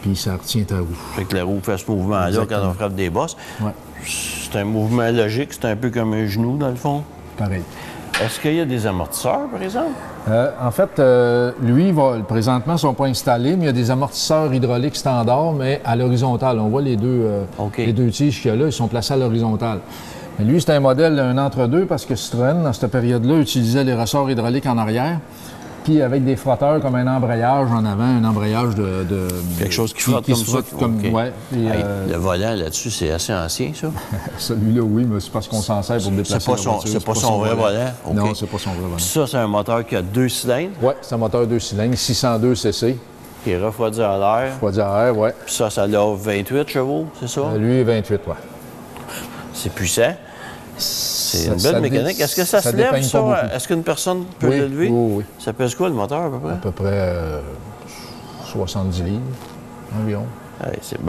Puis ça retient ta roue. Fait que la roue fait ce mouvement-là quand on frappe des bosses. Ouais. C'est un mouvement logique, c'est un peu comme un genou, dans le fond. Pareil. Est-ce qu'il y a des amortisseurs, par exemple? En fait, lui, présentement, ne sont pas installés, mais il y a des amortisseurs hydrauliques standards, mais à l'horizontale. On voit les deux tiges qu'il y a là, ils sont placés à l'horizontale. Mais lui, c'est un modèle, un entre-deux, parce que Citroën, dans cette période-là, utilisait les ressorts hydrauliques en arrière, puis avec des frotteurs comme un embrayage en avant, un embrayage de quelque chose qui frotte comme ça. Ouais, puis, le volant là-dessus, c'est assez ancien, ça? Celui-là, oui, mais c'est parce qu'on s'en sert pour déplacer la voiture. C'est pas son vrai volant? Okay. Non, c'est pas son vrai volant. Ça, c'est un moteur qui a 2 cylindres? Oui, c'est un moteur 2 cylindres, 602 cc. Qui est refroidi à l'air. Refroidi à l'air, oui. Puis ça l'a 28 chevaux, c'est ça? Lui, 28, oui. C'est puissant. C'est une belle mécanique. Est-ce que ça se lève, ça? Est-ce qu'une personne peut l'élever? Oui. Ça pèse quoi, le moteur, à peu près? À peu près 70 livres environ.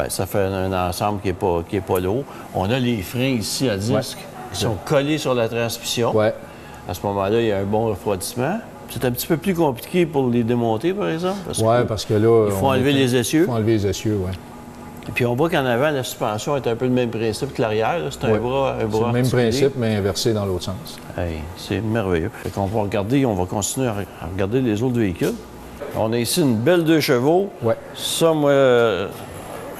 Ça fait un ensemble qui est pas lourd. On a les freins ici à disque qui sont collés sur la transmission. Oui. À ce moment-là, il y a un bon refroidissement. C'est un petit peu plus compliqué pour les démonter, par exemple? Parce que là... Il faut enlever les essieux. Il faut enlever les essieux, oui. Et puis on voit qu'en avant, la suspension est un peu le même principe que l'arrière. C'est un bras c'est le même principe, mais inversé dans l'autre sens. C'est merveilleux. On va continuer à regarder les autres véhicules. On a ici une belle 2 chevaux. Ouais. Ça, moi,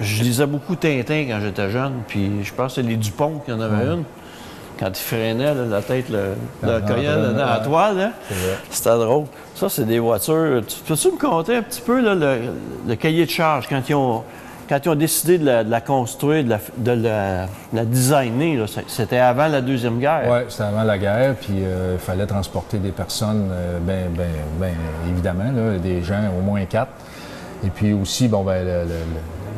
je lisais beaucoup Tintin quand j'étais jeune, puis je pense que c'est les Dupont qui en avaient une. Quand ils freinaient, là, la tête le cognait dans la toile. Hein? C'était drôle. Ça, c'est des voitures. Peux-tu me conter un petit peu là, le cahier de charge quand ils ont décidé de la construire, de la designer? Là, c'était avant la Deuxième Guerre. Oui, c'était avant la guerre, puis il fallait transporter des personnes, évidemment, là, des gens, au moins 4. Et puis aussi,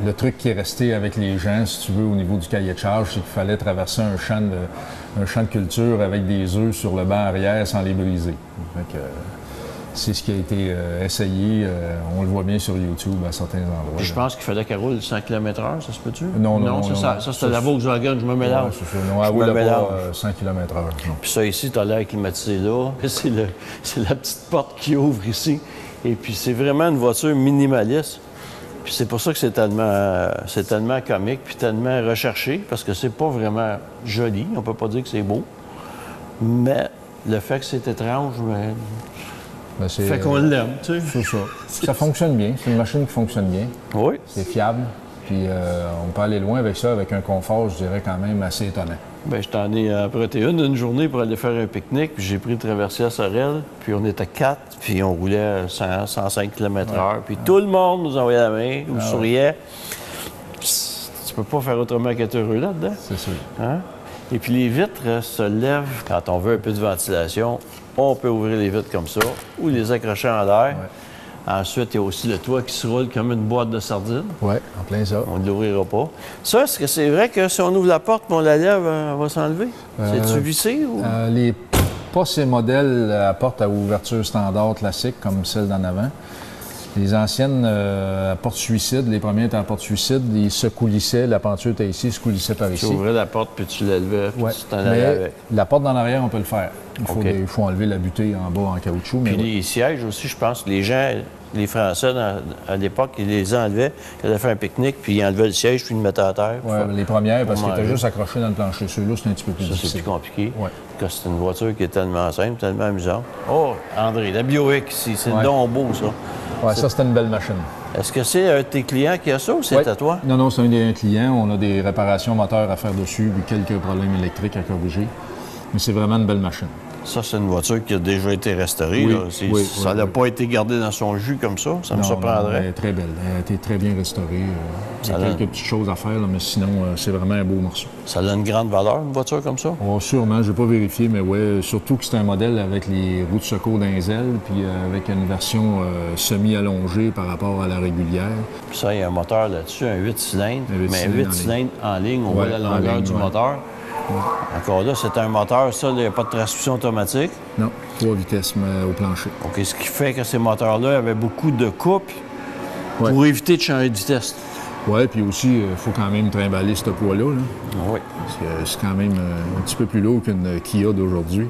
le truc qui est resté avec les gens, si tu veux, au niveau du cahier de charge, c'est qu'il fallait traverser un champ de culture avec des œufs sur le banc arrière sans les briser. Fait que, c'est ce qui a été essayé. On le voit bien sur YouTube à certains endroits. Puis je pense qu'il fallait qu'elle roule 100 km/h, ça se peut-tu? Non. Ça c'était la Volkswagen, je me mélange. Ouais, c'est ça. Non, elle roule pas 100 km/h. Puis ça, ici, tu as l'air climatisé là. C'est la petite porte qui ouvre ici. Et puis c'est vraiment une voiture minimaliste. Puis c'est pour ça que c'est tellement comique puis tellement recherché, parce que c'est pas vraiment joli. On peut pas dire que c'est beau. Mais le fait que c'est étrange, fait qu'on l'aime, tu sais. C'est ça. Ça fonctionne bien. C'est une machine qui fonctionne bien. Oui. C'est fiable. Puis on peut aller loin avec ça, avec un confort, je dirais, quand même assez étonnant. Bien, je t'en ai emprunté une journée pour aller faire un pique-nique, puis j'ai pris le traversier à Sorel, puis on était 4, puis on roulait 105 km/h, puis tout le monde nous envoyait la main, nous souriait. Tu peux pas faire autrement qu'être heureux là-dedans. C'est sûr. Hein? Et puis les vitres se lèvent quand on veut un peu de ventilation. On peut ouvrir les vitres comme ça, ou les accrocher en l'air. Ouais. Ensuite, il y a aussi le toit qui se roule comme une boîte de sardines. Oui, en plein ça. On ne l'ouvrira pas. Ça, est-ce que c'est vrai que si on ouvre la porte et on la lève, elle va s'enlever? C'est-tu vissé? Ou... pas ces modèles à porte à ouverture standard classique comme celle d'en avant. Les anciennes à porte suicide, les premières étaient à porte suicide, ils se coulissaient, la peinture était ici, ils se coulissaient par ici. Tu ouvrais la porte puis tu l'élevais, puis tu t'en allais avec. La porte dans l'arrière, on peut le faire. Il faut enlever la butée en bas en caoutchouc. Puis les sièges aussi, je pense, les gens, les Français, à l'époque, ils les enlevaient, ils allaient faire un pique-nique, puis ils enlevaient le siège, puis ils le mettaient à terre. Oui, les premières, parce qu'ils étaient juste accrochés dans le plancher. Ceux-là, c'est un petit peu plus difficile. C'est plus compliqué. Ouais. Parce que c'est une voiture qui est tellement simple, tellement amusante. Oh, André, la Buick ici, c'est donc beau, ça. Oui, ça, c'était une belle machine. Est-ce que c'est un de tes clients qui a ça ou c'est à toi? Non, c'est un des clients. On a des réparations moteurs à faire dessus, puis quelques problèmes électriques à corriger. Mais c'est vraiment une belle machine. Ça, c'est une voiture qui a déjà été restaurée. Oui, ça n'a pas été gardé dans son jus comme ça. Ça me surprendrait. Elle est très belle. Elle a été très bien restaurée. Il y a quelques petites choses à faire, là, mais sinon, c'est vraiment un beau morceau. Ça a une grande valeur, une voiture comme ça? Oh, sûrement. Je n'ai pas vérifié, mais oui. Surtout que c'est un modèle avec les roues de secours dans les ailes, puis avec une version semi-allongée par rapport à la régulière. Puis ça, il y a un moteur là-dessus, un 8 cylindres. Mais un 8 cylindres en ligne, on voit la longueur du moteur. Encore là, c'est un moteur, ça, il n'y a pas de transmission automatique. Non, 3 vitesses au plancher. OK, ce qui fait que ces moteurs-là avaient beaucoup de couples pour éviter de changer de vitesse. Oui, puis aussi, il faut quand même trimballer ce poids-là. Là. Oui. Parce que c'est quand même un petit peu plus lourd qu'une Kia d'aujourd'hui.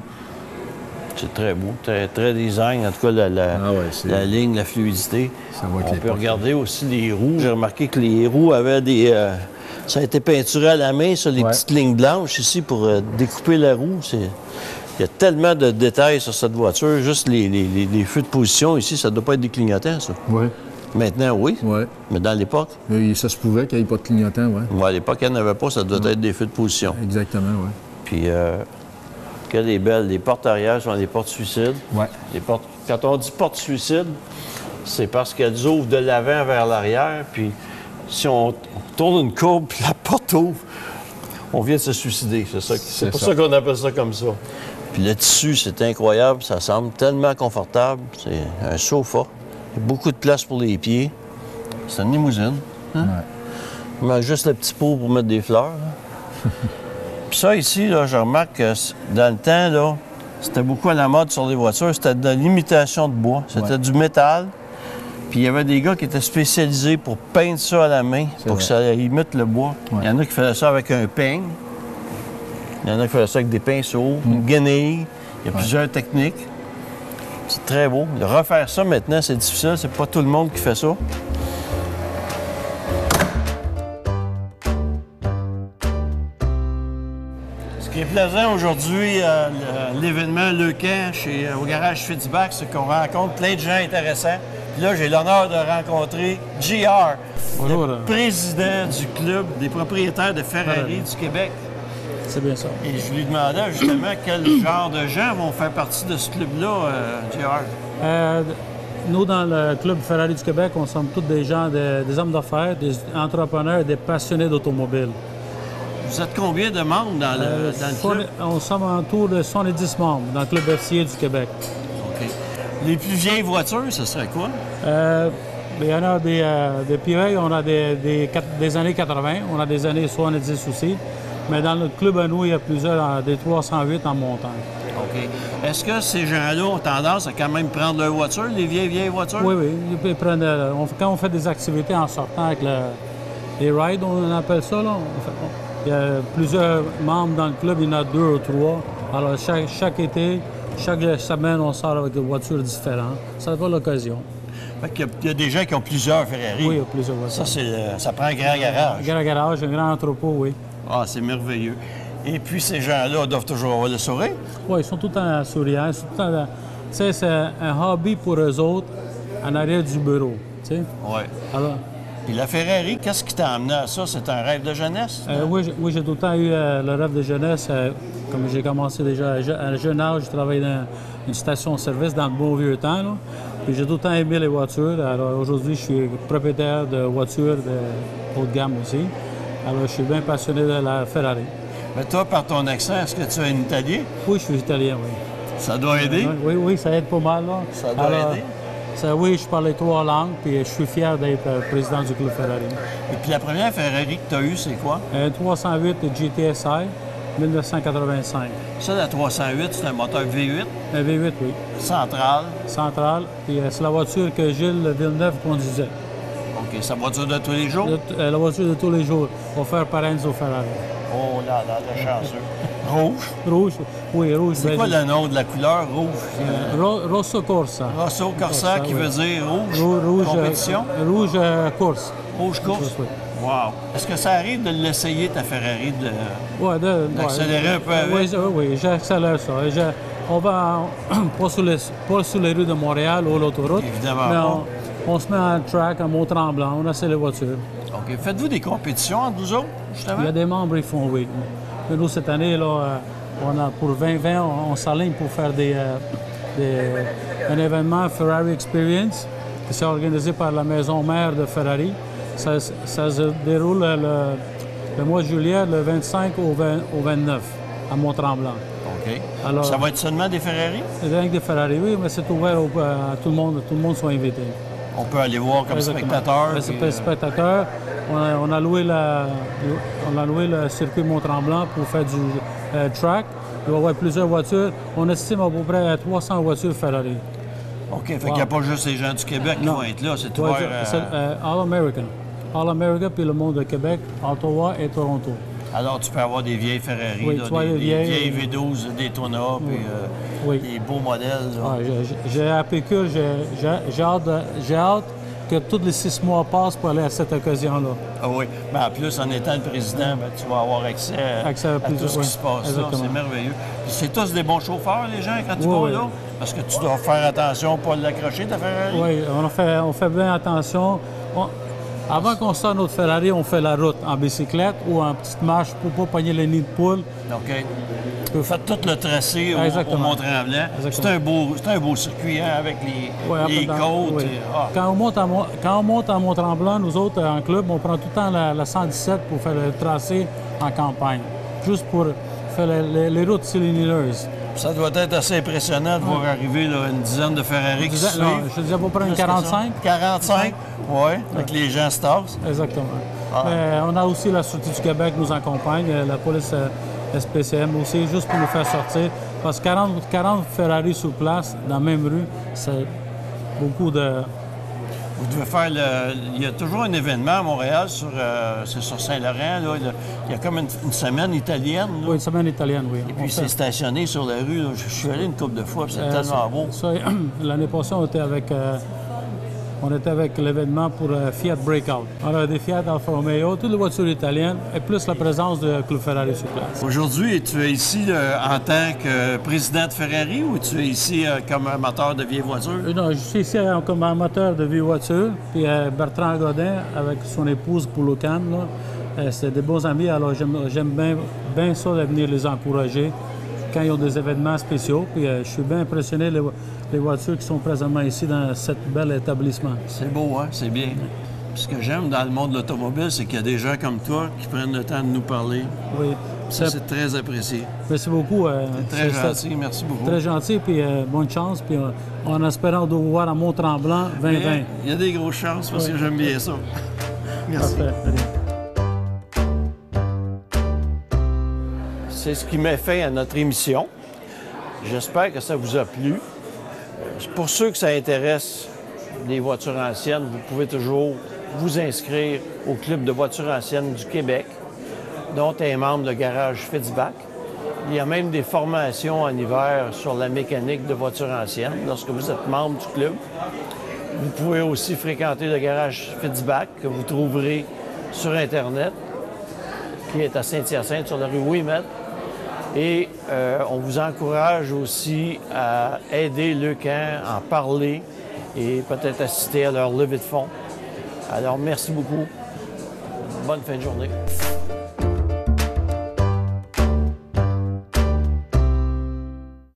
C'est très beau, très design, en tout cas, la ligne, la fluidité. Ça va On peut regarder aussi les roues. J'ai remarqué que les roues avaient Ça a été peinturé à la main, ça, les Ouais. petites lignes blanches ici pour découper la roue. Il y a tellement de détails sur cette voiture. Juste les feux de position ici, ça ne doit pas être des clignotants, ça. Oui. Maintenant, oui. Ouais. Mais dans l'époque, Ça se pouvait qu'il n'y ait pas de clignotant, oui. à l'époque, il n'y en avait pas, ça doit être des feux de position. Exactement, oui. Puis, qu'elle est belle. Les portes arrière sont des portes suicides. Ouais. Quand on dit porte suicide, c'est parce qu'elles ouvrent de l'avant vers l'arrière. Puis, si on tourne une courbe, puis la porte ouvre, on vient de se suicider. C'est pour ça qu'on appelle ça comme ça. Puis le tissu, c'est incroyable. Ça semble tellement confortable. C'est un sofa. Il y a beaucoup de place pour les pieds. C'est une limousine. Hein? Ouais. Il manque juste le petit pot pour mettre des fleurs. Puis ça, ici, là, je remarque que dans le temps, là, c'était beaucoup à la mode sur les voitures. C'était de l'imitation de bois. C'était du métal. Puis il y avait des gars qui étaient spécialisés pour peindre ça à la main, pour que ça imite le bois. Ouais. Il y en a qui faisaient ça avec un peigne. Il y en a qui faisaient ça avec des pinceaux, une guenille. Il y a plusieurs techniques. C'est très beau. De refaire ça maintenant, c'est difficile. C'est pas tout le monde qui fait ça. Ce qui est plaisant aujourd'hui, l'événement Le Camp au garage Fitzbach, c'est qu'on rencontre plein de gens intéressants. Puis là, j'ai l'honneur de rencontrer JR, Bonjour. le président du club des propriétaires de Ferrari du Québec. C'est bien ça. Et je lui demandais justement quel genre de gens vont faire partie de ce club-là, JR. Nous, dans le Club Ferrari du Québec, on sommes tous des gens, des hommes d'affaires, des entrepreneurs, des passionnés d'automobile. Vous êtes combien de membres dans le club? On sommes en tout de 70 membres dans le Club FCA du Québec. OK. Les plus vieilles voitures, ce serait quoi? Il y en a des pires, on a des années 80, on a des années 70 aussi. Mais dans notre club à nous, il y a plusieurs, des 308 en montant. OK. Est-ce que ces gens-là ont tendance à quand même prendre leur voiture, les vieilles voitures? Oui, ils prennent, quand on fait des activités en sortant avec les rides, on appelle ça, là, il y a plusieurs membres dans le club, il y en a 2 ou 3. Alors, chaque été, chaque semaine, on sort avec des voitures différentes. Ça va l'occasion. Il y a des gens qui ont plusieurs Ferrari. Oui, il y a plusieurs voitures. Ça prend un grand garage. Un grand garage, un grand entrepôt, oui. Ah, c'est merveilleux. Et puis, ces gens-là doivent toujours avoir le sourire. Oui, ils sont tout le temps souriants. C'est un hobby pour eux autres en arrière du bureau. Tu sais? Oui. Alors, Puis la Ferrari, qu'est-ce qui t'a amené à ça? C'est un rêve de jeunesse? oui, j'ai tout le temps eu le rêve de jeunesse. Comme j'ai commencé déjà à un jeune âge, je travaillais dans une station-service dans le bon vieux temps. Là. Puis j'ai tout le temps aimé les voitures. Alors aujourd'hui, je suis propriétaire de voitures de haut de gamme aussi. Alors je suis bien passionné de la Ferrari. Mais toi, par ton accent, est-ce que tu es un Italien? Oui, je suis italien, oui. Ça doit aider? Oui, ça aide pas mal. Là. Ça doit aider? Oui, je parle les 3 langues, puis je suis fier d'être président du Club Ferrari. Et puis la première Ferrari que tu as eue, c'est quoi? Un 308 GTSI, 1985. Ça, la 308, c'est un moteur V8? Un V8, oui. Central. Puis c'est la voiture que Gilles Villeneuve conduisait. OK. Sa voiture de tous les jours? La voiture de tous les jours, offerte par Enzo Ferrari. Oh là là, le chanceux. Rouge? Rouge, oui, rouge. C'est quoi le nom de la couleur rouge? Rosso Corsa. Rosso Corsa, qui veut dire rouge? Rouge compétition? Rouge course. Rouge course? Oui. Wow! Est-ce que ça arrive de l'essayer, ta Ferrari, d'accélérer un peu avec? Oui, j'accélère ça. On va pas sur les rues de Montréal ou l'autoroute. Évidemment mais pas. on se met en track, en Mont-Tremblant, on essaie les voitures. OK. Faites-vous des compétitions entre vous autres, justement? Il y a des membres qui font, oui. Mais nous, cette année, là, pour 2020, on s'aligne pour faire un événement Ferrari Experience qui s'est organisé par la maison mère de Ferrari. Ça se déroule le mois de juillet, le 25 au 29, à Mont-Tremblant. OK. Alors, ça va être seulement des Ferrari? C'est rien que des Ferrari, oui, mais c'est ouvert à tout le monde. Tout le monde sont invités. On peut aller voir comme Exactement. spectateur. Comme spectateur, on a loué le circuit Mont-Tremblant pour faire du track. Il va y avoir plusieurs voitures. On estime à peu près à 300 voitures Ferrari. OK. Fait qu'il n'y a pas juste les gens du Québec qui vont être là. C'est ouvert C'est All-American. All-American, puis le monde de Québec, Ottawa et Toronto. Alors, tu peux avoir des vieilles Ferrari, Oui, là, tu vois, des les vieilles vieilles, Daytona, Daytona, puis Oui. des beaux modèles. Là. Ouais, j'ai appris que j'ai hâte que que tous les 6 mois passent pour aller à cette occasion-là. Ah oui. Mais en plus, en étant le président, ben, tu vas avoir accès à tout ce qui se passe là. C'est merveilleux. Puis c'est tous des bons chauffeurs, les gens, quand tu vas là? Parce que tu dois faire attention pas l'accrocher, ta Ferrari. Oui, on fait bien attention. Avant qu'on sorte notre Ferrari, on fait la route en bicyclette ou en petite marche pour ne pas pogner les nids de poule. OK. Vous faites tout le tracé au Mont-Tremblant. C'est un beau circuit hein, avec les côtes. Oui. Quand on monte à Mont-Tremblant, nous autres, en club, on prend tout le temps la 117 pour faire le tracé en campagne, juste pour faire les routes cylindreuses. Ça doit être assez impressionnant de voir arriver là, une dizaine de Ferrari qui suivent. Je disais à peu près une 45. 45, oui, avec les gens se tassent. Exactement. Mais on a aussi la Sûreté du Québec qui nous accompagne, la police SPCM aussi, juste pour nous faire sortir. Parce que 40 Ferrari sur place, dans la même rue, c'est beaucoup de... Vous devez faire il y a toujours un événement à Montréal, c'est sur Saint-Laurent. Là. Il y a comme une semaine italienne. Là. Oui, une semaine italienne, oui. Et puis c'est stationné sur la rue. Là. Je suis allé une couple de fois, puis c'est tellement beau. L'année passée, on était avec l'événement pour Fiat Breakout. On a des Fiat Alfa Romeo, toutes les voitures italiennes, et plus la présence de Club Ferrari sur place. Aujourd'hui, tu es ici en tant que président de Ferrari ou tu es ici comme amateur de vieilles voitures? Non, je suis ici comme amateur de vieilles voitures. Puis Bertrand Godin, avec son épouse Pouloucan, c'est des bons amis, alors j'aime bien ça de venir les encourager quand ils ont des événements spéciaux. Puis je suis bien impressionné les voitures qui sont présentement ici dans cet bel établissement. C'est beau, hein? C'est bien. Ce que j'aime dans le monde de l'automobile, c'est qu'il y a des gens comme toi qui prennent le temps de nous parler. Oui. Ça, c'est très apprécié. Merci beaucoup. C'est très gentil, merci beaucoup. Très gentil, puis bonne chance. Puis en espérant de vous voir à Mont-Tremblant 2020. Il y a des grosses chances parce que j'aime bien ça. Merci. Parfait. C'est ce qui met fin à notre émission. J'espère que ça vous a plu. Pour ceux que ça intéresse, des voitures anciennes, vous pouvez toujours vous inscrire au Club de voitures anciennes du Québec, dont est membre le garage Fitzbach. Il y a même des formations en hiver sur la mécanique de voitures anciennes lorsque vous êtes membre du club. Vous pouvez aussi fréquenter le garage Fitzbach que vous trouverez sur Internet, qui est à Saint-Hyacinthe, sur la rue Ouimet. Et on vous encourage aussi à aider le camp, en parler et peut-être assister à leur levée de fonds. Alors, merci beaucoup. Bonne fin de journée.